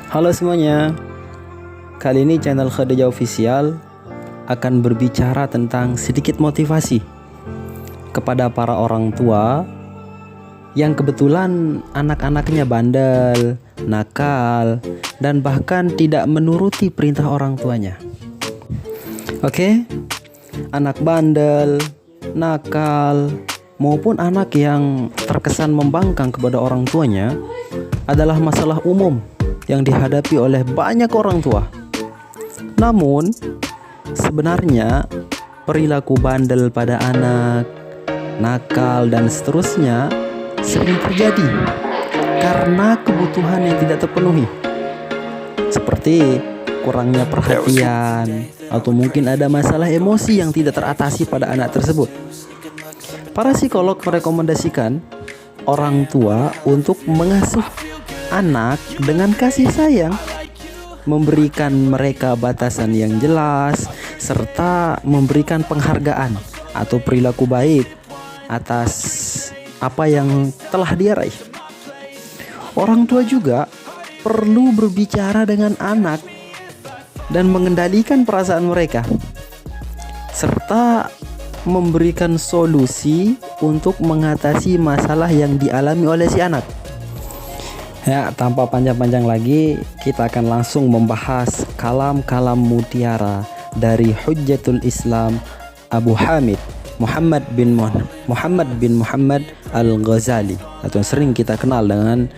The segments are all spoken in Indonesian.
Halo semuanya, kali ini channel Khadijah Official akan berbicara tentang sedikit motivasi kepada para orang tua yang kebetulan anak-anaknya bandel, nakal, dan bahkan tidak menuruti perintah orang tuanya. Oke, anak bandel, nakal, maupun anak yang terkesan membangkang kepada orang tuanya adalah masalah umum yang dihadapi oleh banyak orang tua. Namun, sebenarnya perilaku bandel pada anak, nakal, dan seterusnya sering terjadi karena kebutuhan yang tidak terpenuhi, seperti kurangnya perhatian atau mungkin ada masalah emosi yang tidak teratasi pada anak tersebut. Para psikolog merekomendasikan orang tua untuk mengasuh anak dengan kasih sayang, memberikan mereka batasan yang jelas, serta memberikan penghargaan atau perilaku baik atas apa yang telah dia raih. Orang tua juga perlu berbicara dengan anak dan mengendalikan perasaan mereka, serta memberikan solusi untuk mengatasi masalah yang dialami oleh si anak. Ya, tanpa panjang-panjang lagi, kita akan langsung membahas kalam-kalam mutiara dari Hujjatul Islam Abu Hamid Muhammad bin Muhammad Al-Ghazali, atau yang sering kita kenal dengan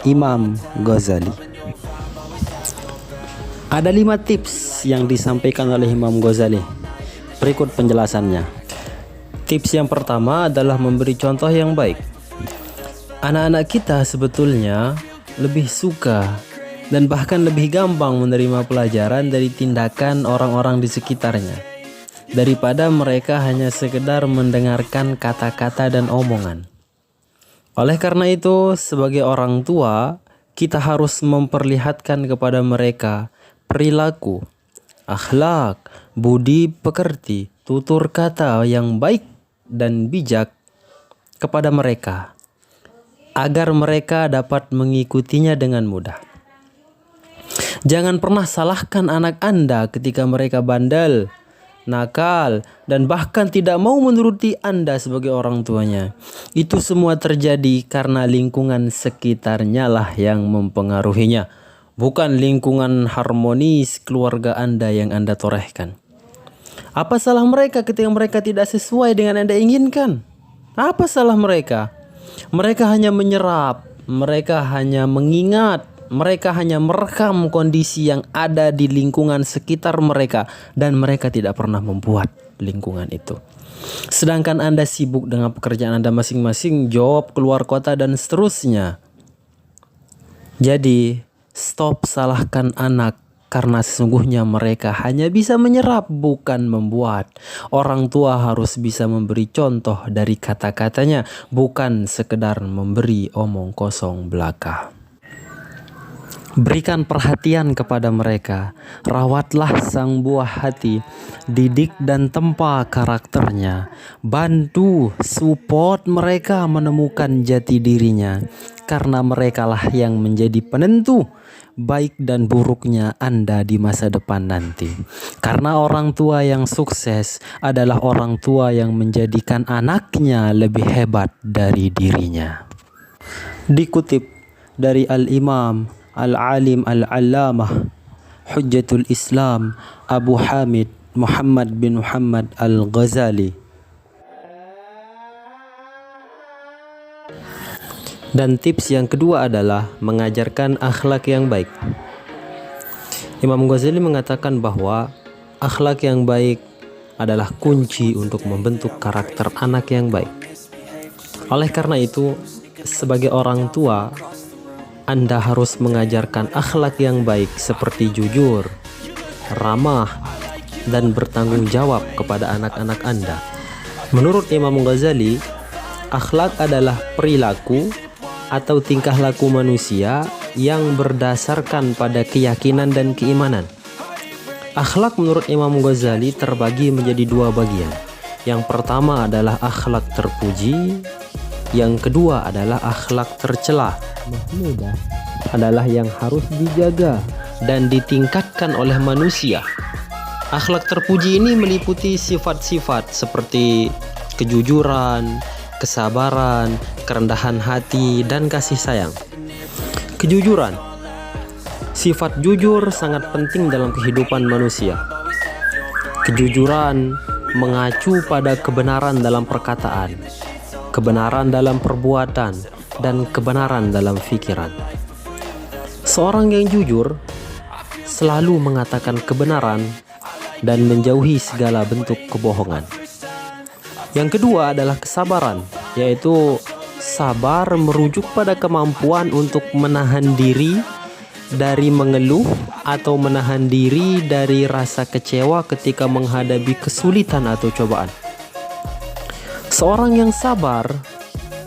Imam Ghazali. Ada 5 tips yang disampaikan oleh Imam Ghazali. Berikut penjelasannya. Tips yang pertama adalah memberi contoh yang baik. Anak-anak kita sebetulnya lebih suka dan bahkan lebih gampang menerima pelajaran dari tindakan orang-orang di sekitarnya daripada mereka hanya sekedar mendengarkan kata-kata dan omongan. Oleh karena itu, sebagai orang tua, kita harus memperlihatkan kepada mereka perilaku, akhlak, budi pekerti, tutur kata yang baik dan bijak kepada mereka, agar mereka dapat mengikutinya dengan mudah. Jangan pernah salahkan anak Anda ketika mereka bandel, nakal, dan bahkan tidak mau menuruti Anda sebagai orang tuanya. Itu semua terjadi karena lingkungan sekitarnya lah yang mempengaruhinya, bukan lingkungan harmonis keluarga Anda yang Anda torehkan. Apa salah mereka ketika mereka tidak sesuai dengan Anda inginkan? Apa salah mereka? Mereka hanya menyerap, mereka hanya mengingat, mereka hanya merekam kondisi yang ada di lingkungan sekitar mereka, dan mereka tidak pernah membuat lingkungan itu. Sedangkan Anda sibuk dengan pekerjaan Anda masing-masing, job, keluar kota, dan seterusnya. Jadi, stop salahkan anak, karena sesungguhnya mereka hanya bisa menyerap, bukan membuat. Orang tua harus bisa memberi contoh dari kata-katanya, bukan sekedar memberi omong kosong belaka. Berikan perhatian kepada mereka, rawatlah sang buah hati, didik dan tempa karakternya, bantu, support mereka menemukan jati dirinya, karena merekalah yang menjadi penentu baik dan buruknya Anda di masa depan nanti. Karena orang tua yang sukses adalah orang tua yang menjadikan anaknya lebih hebat dari dirinya. Dikutip dari Al-Imam Al-Alim Al-Allamah Hujjatul Islam Abu Hamid Muhammad bin Muhammad Al-Ghazali. Dan tips yang kedua adalah mengajarkan akhlak yang baik. Imam Ghazali mengatakan bahwa akhlak yang baik adalah kunci untuk membentuk karakter anak yang baik. Oleh karena itu, sebagai orang tua, Anda harus mengajarkan akhlak yang baik seperti jujur, ramah, dan bertanggung jawab kepada anak-anak Anda. Menurut Imam Ghazali, akhlak adalah perilaku atau tingkah laku manusia yang berdasarkan pada keyakinan dan keimanan. Akhlak menurut Imam Ghazali terbagi menjadi 2 bagian. Yang pertama adalah akhlak terpuji, yang kedua adalah akhlak tercela. Mahmudah adalah yang harus dijaga dan ditingkatkan oleh manusia. Akhlak terpuji ini meliputi sifat-sifat seperti kejujuran, kesabaran, kerendahan hati, dan kasih sayang. Kejujuran. Sifat jujur sangat penting dalam kehidupan manusia. Kejujuran mengacu pada kebenaran dalam perkataan, kebenaran dalam perbuatan, dan kebenaran dalam pikiran. Seorang yang jujur selalu mengatakan kebenaran dan menjauhi segala bentuk kebohongan. Yang kedua adalah kesabaran, yaitu sabar merujuk pada kemampuan untuk menahan diri dari mengeluh atau menahan diri dari rasa kecewa ketika menghadapi kesulitan atau cobaan. Seorang yang sabar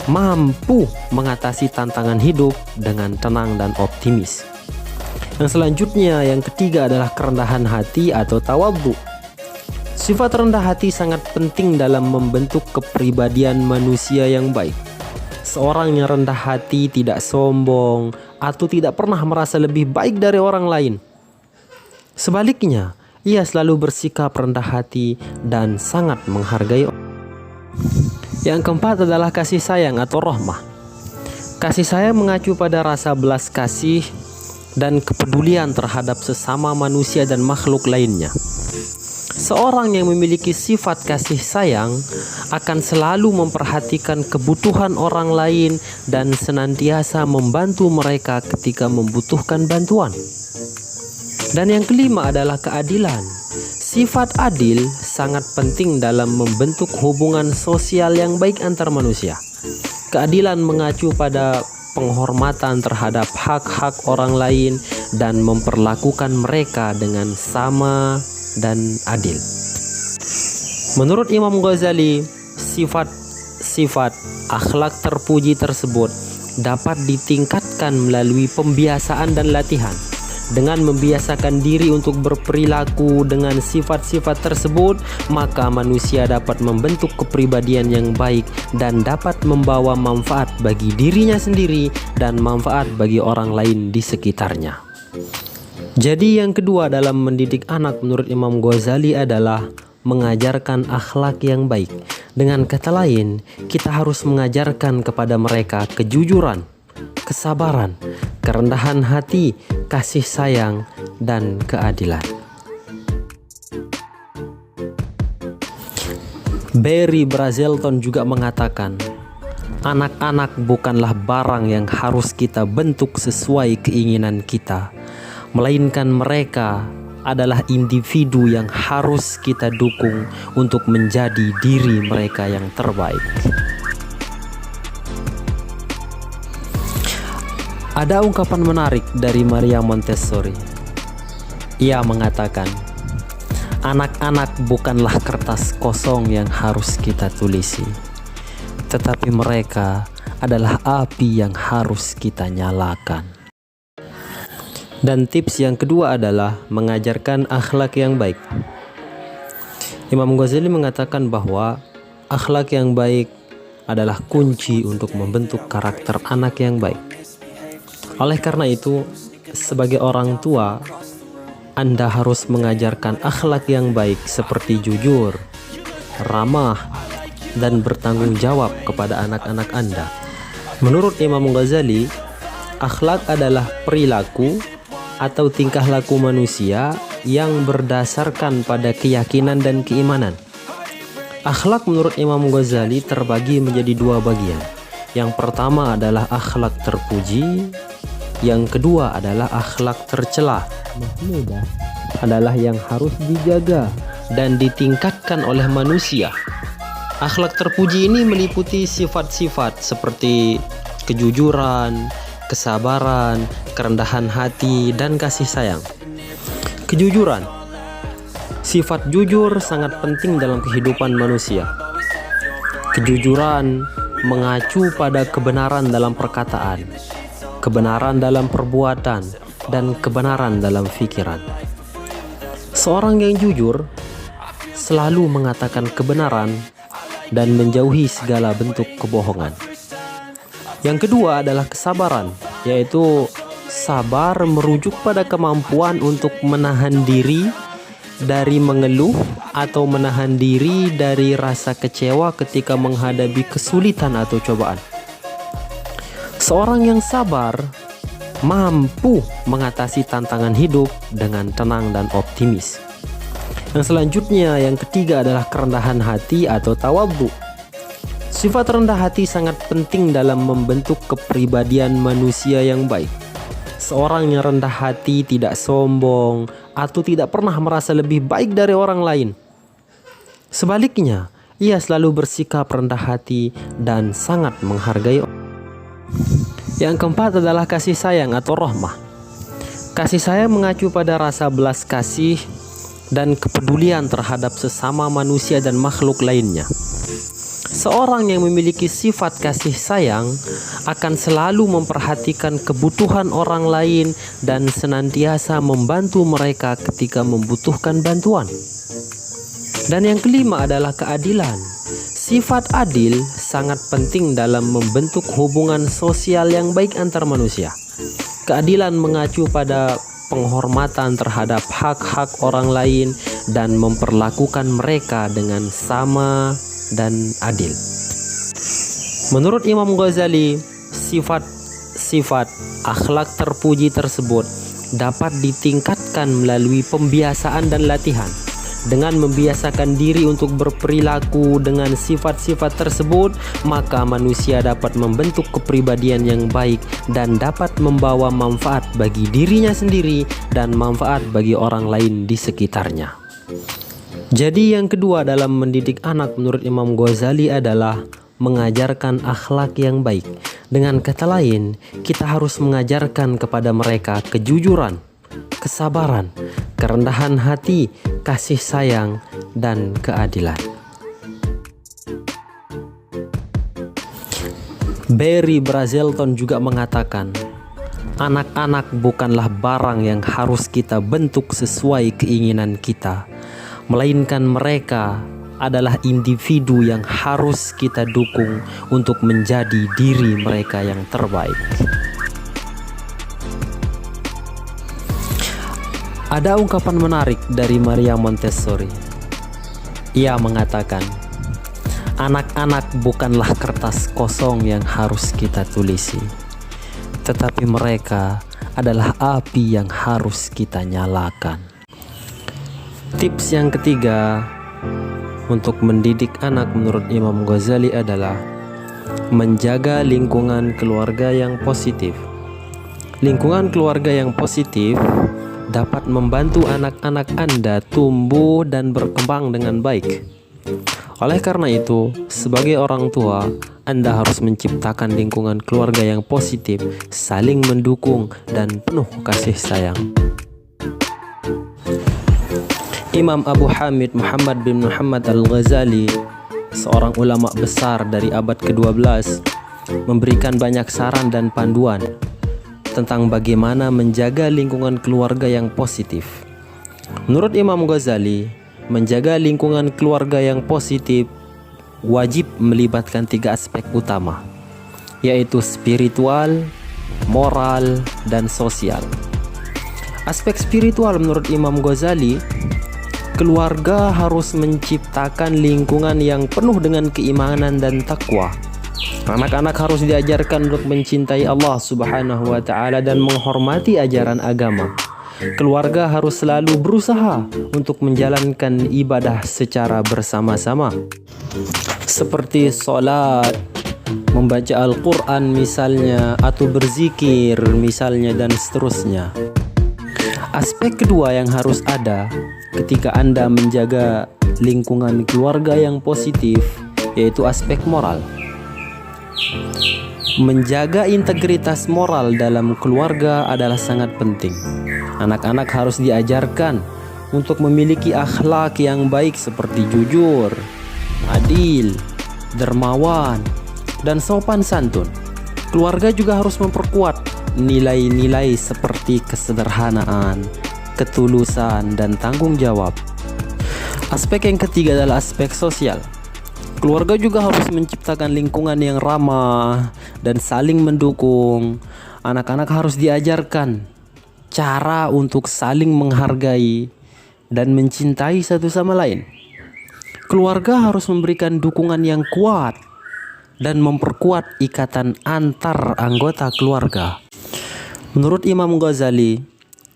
mampu mengatasi tantangan hidup dengan tenang dan optimis. Yang selanjutnya, yang ketiga adalah kerendahan hati atau tawadhu. Sifat rendah hati sangat penting dalam membentuk kepribadian manusia yang baik. Seorang yang rendah hati tidak sombong atau tidak pernah merasa lebih baik dari orang lain. Sebaliknya, ia selalu bersikap rendah hati dan sangat menghargai orang. Yang keempat adalah kasih sayang atau rahmah. Kasih sayang mengacu pada rasa belas kasih dan kepedulian terhadap sesama manusia dan makhluk lainnya. Seorang yang memiliki sifat kasih sayang akan selalu memperhatikan kebutuhan orang lain dan senantiasa membantu mereka ketika membutuhkan bantuan. Dan yang kelima adalah keadilan. Sifat adil sangat penting dalam membentuk hubungan sosial yang baik antar manusia. Keadilan mengacu pada penghormatan terhadap hak-hak orang lain dan memperlakukan mereka dengan sama dan adil. Menurut Imam Ghazali, sifat akhlak terpuji tersebut dapat ditingkatkan melalui pembiasaan dan latihan. Dengan membiasakan diri untuk berperilaku dengan sifat-sifat tersebut, maka manusia dapat membentuk kepribadian yang baik dan dapat membawa manfaat bagi dirinya sendiri dan manfaat bagi orang lain di sekitarnya. Jadi yang kedua dalam mendidik anak menurut Imam Ghazali adalah mengajarkan akhlak yang baik. Dengan kata lain, kita harus mengajarkan kepada mereka kejujuran, kesabaran, kerendahan hati, kasih sayang, dan keadilan. Barry Brazelton juga mengatakan, anak-anak bukanlah barang yang harus kita bentuk sesuai keinginan kita, melainkan mereka adalah individu yang harus kita dukung untuk menjadi diri mereka yang terbaik. Ada ungkapan menarik dari Maria Montessori. Ia mengatakan, anak-anak bukanlah kertas kosong yang harus kita tulisi, tetapi mereka adalah api yang harus kita nyalakan. Dan tips yang kedua adalah mengajarkan akhlak yang baik. Imam Ghazali mengatakan bahwa akhlak yang baik adalah kunci untuk membentuk karakter anak yang baik. Oleh karena itu, sebagai orang tua, Anda harus mengajarkan akhlak yang baik seperti jujur, ramah, dan bertanggung jawab kepada anak-anak Anda. Menurut Imam Ghazali, akhlak adalah perilaku atau tingkah laku manusia yang berdasarkan pada keyakinan dan keimanan. Akhlak menurut Imam Ghazali terbagi menjadi dua bagian. Yang pertama adalah akhlak terpuji, yang kedua adalah akhlak tercela. Mahmudah adalah yang harus dijaga dan ditingkatkan oleh manusia. Akhlak terpuji ini meliputi sifat-sifat seperti kejujuran, kesabaran, kerendahan hati, dan kasih sayang. Kejujuran. Sifat jujur sangat penting dalam kehidupan manusia. Kejujuran mengacu pada kebenaran dalam perkataan, kebenaran dalam perbuatan, dan kebenaran dalam pikiran. Seorang yang jujur selalu mengatakan kebenaran dan menjauhi segala bentuk kebohongan. Yang kedua adalah kesabaran, yaitu sabar merujuk pada kemampuan untuk menahan diri dari mengeluh atau menahan diri dari rasa kecewa ketika menghadapi kesulitan atau cobaan. Seorang yang sabar mampu mengatasi tantangan hidup dengan tenang dan optimis. Yang selanjutnya, yang ketiga adalah kerendahan hati atau tawadhu. Sifat rendah hati sangat penting dalam membentuk kepribadian manusia yang baik. Seorang yang rendah hati tidak sombong atau tidak pernah merasa lebih baik dari orang lain. Sebaliknya, ia selalu bersikap rendah hati dan sangat menghargai. Yang keempat adalah kasih sayang atau rahmah. Kasih sayang mengacu pada rasa belas kasih dan kepedulian terhadap sesama manusia dan makhluk lainnya. Seorang yang memiliki sifat kasih sayang akan selalu memperhatikan kebutuhan orang lain dan senantiasa membantu mereka ketika membutuhkan bantuan. Dan yang kelima adalah keadilan. Sifat adil sangat penting dalam membentuk hubungan sosial yang baik antar manusia. Keadilan mengacu pada penghormatan terhadap hak-hak orang lain dan memperlakukan mereka dengan sama dan adil. Menurut Imam Ghazali, sifat akhlak terpuji tersebut dapat ditingkatkan melalui pembiasaan dan latihan. Dengan membiasakan diri untuk berperilaku dengan sifat-sifat tersebut, maka manusia dapat membentuk kepribadian yang baik dan dapat membawa manfaat bagi dirinya sendiri dan manfaat bagi orang lain di sekitarnya. Jadi yang kedua dalam mendidik anak menurut Imam Ghazali adalah mengajarkan akhlak yang baik. Dengan kata lain, kita harus mengajarkan kepada mereka kejujuran, kesabaran, kerendahan hati, kasih sayang, dan keadilan. Barry Brazelton juga mengatakan, anak-anak bukanlah barang yang harus kita bentuk sesuai keinginan kita, melainkan mereka adalah individu yang harus kita dukung untuk menjadi diri mereka yang terbaik. Ada ungkapan menarik dari Maria Montessori. Ia mengatakan, anak-anak bukanlah kertas kosong yang harus kita tulisi, tetapi mereka adalah api yang harus kita nyalakan. Tips yang ketiga untuk mendidik anak menurut Imam Ghazali adalah menjaga lingkungan keluarga yang positif. Lingkungan keluarga yang positif dapat membantu anak-anak Anda tumbuh dan berkembang dengan baik. Oleh karena itu, sebagai orang tua, Anda harus menciptakan lingkungan keluarga yang positif, saling mendukung, dan penuh kasih sayang. Imam Abu Hamid Muhammad bin Muhammad Al-Ghazali, seorang ulama besar dari abad ke-12, memberikan banyak saran dan panduan tentang bagaimana menjaga lingkungan keluarga yang positif. Menurut Imam Ghazali, menjaga lingkungan keluarga yang positif wajib melibatkan 3 aspek utama, yaitu spiritual, moral, dan sosial. Aspek spiritual menurut Imam Ghazali, keluarga harus menciptakan lingkungan yang penuh dengan keimanan dan takwa. Anak-anak harus diajarkan untuk mencintai Allah Subhanahu wa Ta'ala dan menghormati ajaran agama. Keluarga harus selalu berusaha untuk menjalankan ibadah secara bersama-sama, seperti sholat, membaca Al-Quran misalnya, atau berzikir misalnya, dan seterusnya. Aspek kedua yang harus ada ketika Anda menjaga lingkungan keluarga yang positif, yaitu aspek moral. Menjaga integritas moral dalam keluarga adalah sangat penting. Anak-anak harus diajarkan untuk memiliki akhlak yang baik seperti jujur, adil, dermawan, dan sopan santun. Keluarga juga harus memperkuat nilai-nilai seperti kesederhanaan, ketulusan, dan tanggung jawab. Aspek yang ketiga adalah aspek sosial. Keluarga juga harus menciptakan lingkungan yang ramah dan saling mendukung. Anak-anak harus diajarkan cara untuk saling menghargai dan mencintai satu sama lain. Keluarga harus memberikan dukungan yang kuat dan memperkuat ikatan antar anggota keluarga. Menurut Imam Ghazali,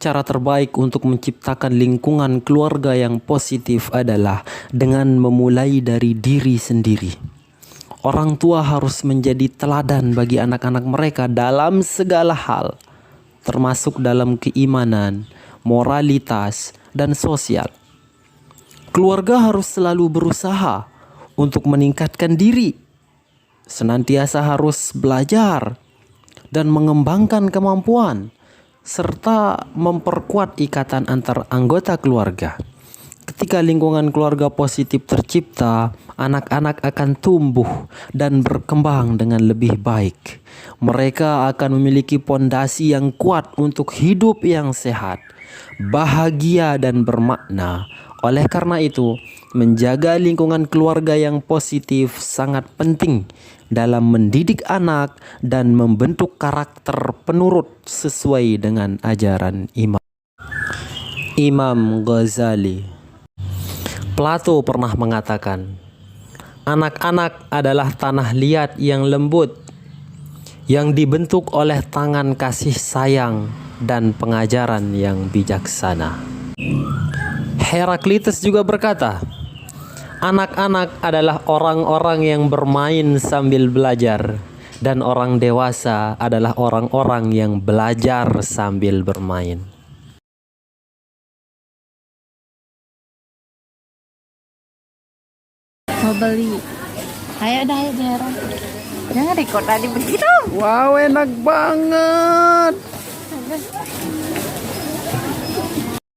cara terbaik untuk menciptakan lingkungan keluarga yang positif adalah dengan memulai dari diri sendiri. Orang tua harus menjadi teladan bagi anak-anak mereka dalam segala hal, termasuk dalam keimanan, moralitas, dan sosial. Keluarga harus selalu berusaha untuk meningkatkan diri, senantiasa harus belajar dan mengembangkan kemampuan, serta memperkuat ikatan antar anggota keluarga. Ketika lingkungan keluarga positif tercipta, anak-anak akan tumbuh dan berkembang dengan lebih baik. Mereka akan memiliki pondasi yang kuat untuk hidup yang sehat, bahagia, dan bermakna. Oleh karena itu, menjaga lingkungan keluarga yang positif sangat penting dalam mendidik anak dan membentuk karakter penurut sesuai dengan ajaran Imam Ghazali. Plato pernah mengatakan, anak-anak adalah tanah liat yang lembut, yang dibentuk oleh tangan kasih sayang dan pengajaran yang bijaksana. Heraklitus juga berkata, anak-anak adalah orang-orang yang bermain sambil belajar, dan orang dewasa adalah orang-orang yang belajar sambil bermain. Mau beli. Ayo dah, ayo Jero. Jangan record tadi begitu. Wow, enak banget.